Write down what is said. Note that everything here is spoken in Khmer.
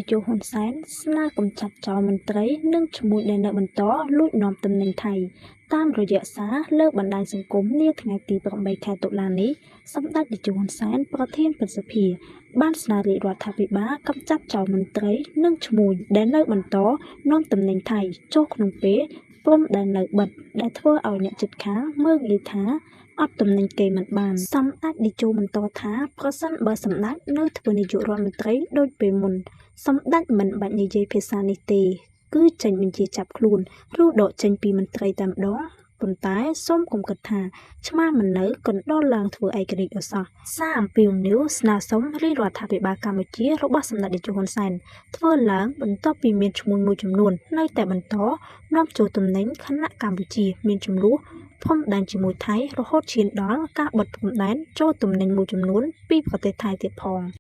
តេជោហ៊ុនសែនស្នើកម្ចាត់ចោលមន្ត្រីនិងឈ្មួញដែលនៅបន្តលួចនាំទំនិញថៃតាមរយៈសារលើបណ្ដាញសង្គមនាថ្ងៃទី8 ខែតុលានេះសម្ដេចតេជោហ៊ុនសែនប្រធានព្រឹទ្ធសភាបានស្នើរាជរដ្ឋាភិបាលកម្ចាត់ចោលមន្ត្រីនិងឈ្មួញដែលនៅបន្តនាំទំនិញថៃចូលក្នុងពេលព្រំដែននៅបិទដែលធ្វើឲ្យអ្នកជិតខាងមើលងាយថាអត់ទំនិញគេមិនបានសម្ដេចតេជោបន្តថាប្រសិនបើសម្ដេចនៅធ្វើនាយករដ្ឋមន្ត្រីដូចពេលមុនសម្ដេចមិនបាច់និយាយភាសានេះទេគឺចេញបញ្ជាចាប់ខ្លួនឬដកចេញពីមន្ត្រីតែម្ដងប៉ុន្តែសូមកុំគិតថាឆ្មាមិននៅកណ្ដោលឡើងធ្វើឯករាជ្យអសោះសារអំពាវនាវស្នើសុំរាជរដ្ឋាភិបាលកម្ពុជារបស់សម្ដេចតេជោហ៊ុនសែនធ្វើឡើងបន្ទាប់ពីមានឈ្មោះមួយចំនួននៅតែបន្តនាំចូលទំនិញខណៈកម្ពុជាមានចំនួនព្រំដែនជាមួយថៃរហូតឈានដល់ការបិទព្រំដែនចូលទំនិញមួយចំនួនពីប្រទេសថៃទៀតផង